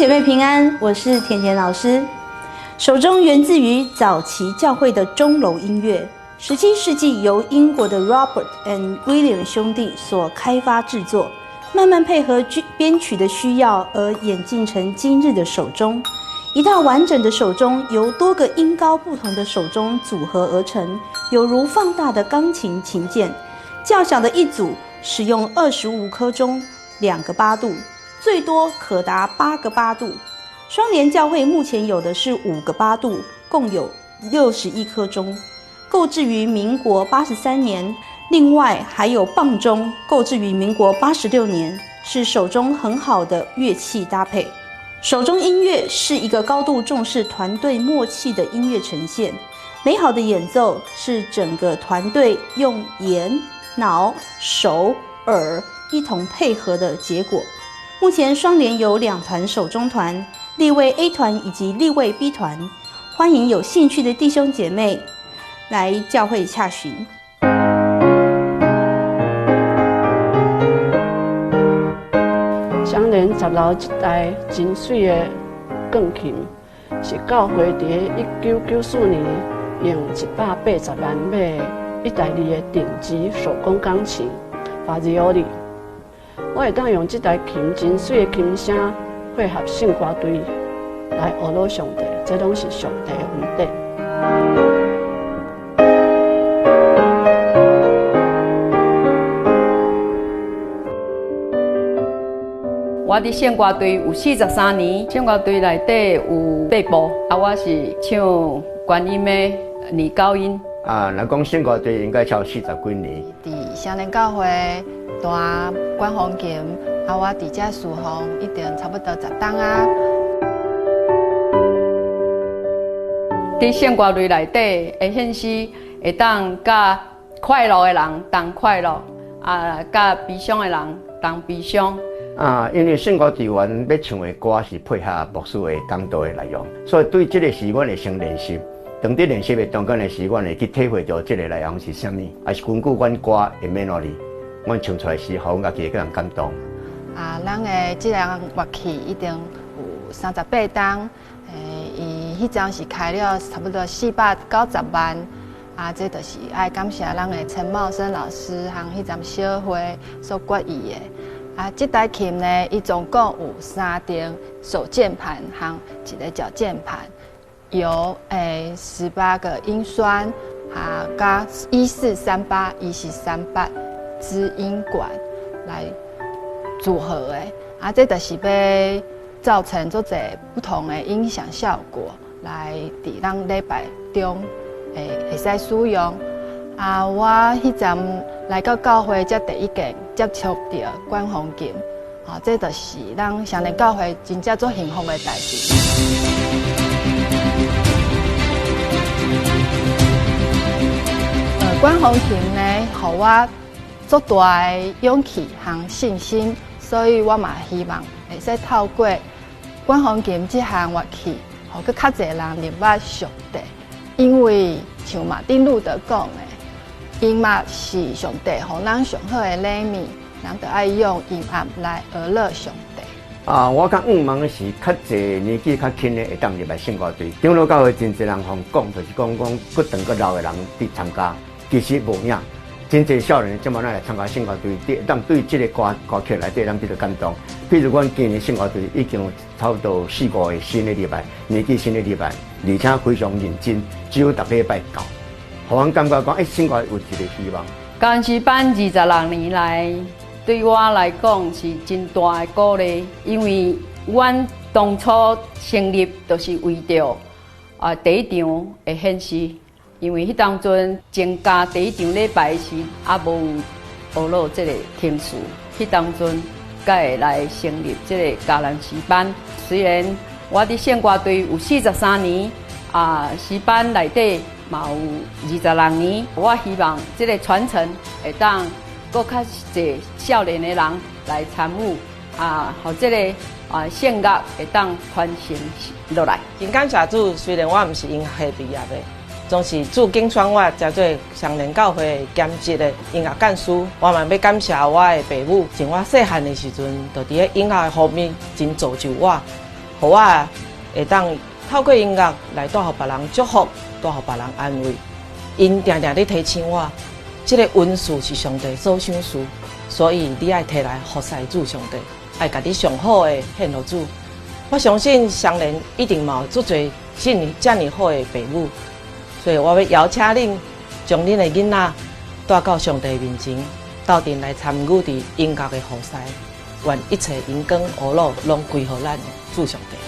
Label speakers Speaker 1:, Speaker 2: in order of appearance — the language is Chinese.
Speaker 1: 姐妹平安，我是甜甜老师。手钟源自于早期教会的钟楼音乐，17世纪由英国的 Robert and William 兄弟所开发制作，慢慢配合编曲的需要而演进成今日的手钟。一套完整的手钟由多个音高不同的手钟组合而成，有如放大的钢琴琴键。较小的一组使用25颗钟，2个8度，最多可达8个8度。双联教会目前有的是5个8度，共有61颗钟，购置于民国83年。另外还有棒钟，购置于民国86年，是手钟很好的乐器搭配。手钟音乐是一个高度重视团队默契的音乐呈现，美好的演奏是整个团队用眼、脑、手、耳一同配合的结果。目前双联有2团手钟团，立位 A 团以及立位 B 团，欢迎有兴趣的弟兄姐妹来教会洽询。
Speaker 2: 双联10楼一台真水的钢琴，是教会在1994年用180万买的1台2的顶级手工钢琴，Fazioli。我会当用这台琴真水的琴声配合圣歌队来学习上帝，这拢是上帝的恩典。
Speaker 3: 我伫圣歌队有43年，圣歌队内底有8部，我是唱观音的女高音。
Speaker 4: 若讲圣歌队应该超40几年。
Speaker 5: 伫双联教会弹管风琴，我伫遮侍奉一定差不多10档啊。
Speaker 3: 伫圣歌队内底会显示会当甲快乐的人同快乐，甲悲伤的人同悲伤。
Speaker 4: 因为圣歌队员要唱的歌是配合牧师的讲道的内容，所以对这个是阮会先练习。当伫练习的中间的时，阮会去体会到这个内容是啥物，也是根据阮歌的melody，阮唱出来时，互阮家己个人感动。
Speaker 5: 咱的这样乐器一定有38档，伊迄阵是开了差不多490万，这就是爱感谢咱的陈茂生老师和迄阵小会所决议的。这台琴呢，伊总共有3张手键盘和1个脚键盘。由18个音栓加1438、1438支音管来组合的，这就是要造成足侪不同的音响效果，来伫咱礼拜中会使使用。我迄阵来到教会，才第一件接触到管风琴，这就是咱双联教会真正足幸福的代志。管风琴呢，互我足大的勇气和信心，所以我嘛希望会使透过管风琴这项乐器，互较侪人认捌上帝。因为像马丁路德讲的，音乐是上帝互咱上好的礼物，咱就爱用音乐来娱乐上帝。
Speaker 4: 我较仰望的是较侪年纪较轻的会当入来圣歌队。长老教会真侪人互讲，就是讲搁长搁老的人伫参加。其实无影，真侪少年这么来参加圣歌队，当对这个歌曲内底，咱比较感动。譬如阮今年圣歌队已经有差不多4、5个新的礼拜，年纪新的礼拜，而且非常认真，只有逐礼拜教，互阮感觉讲，圣歌有一个希望。
Speaker 3: 甘诗班26年来，对我来讲是真大的鼓励，因为阮当初成立就是为着第一场会显示。因为迄当阵增加第一场礼拜时，无学了这个天数，迄当阵才会来成立这个迦南诗班。虽然我伫圣歌队有43年，诗班内底嘛有26年，我希望这个传承会当搁较侪少年的人来参与，互这个圣乐会当传承落来。
Speaker 6: 真感谢主，虽然我毋是音乐系毕业的。总是主竞选我加做双联教会兼职的音乐干事，我嘛要感谢我的父母，从我细汉的时阵，就伫咧音乐的方面真造就我，互我会当透过音乐来带予别人祝福，带予别人安慰。因常常咧提醒我，这个温事是上帝所赏赐，所以你爱摕来服侍主上帝，爱家己上好的献予主。我相信双莲一定嘛有足侪这么好的父母，所以我要邀请恁将恁的囡仔带到上帝面前，斗阵来参与伫音乐的服侍，愿一切阳光雨露拢归乎咱的主上帝。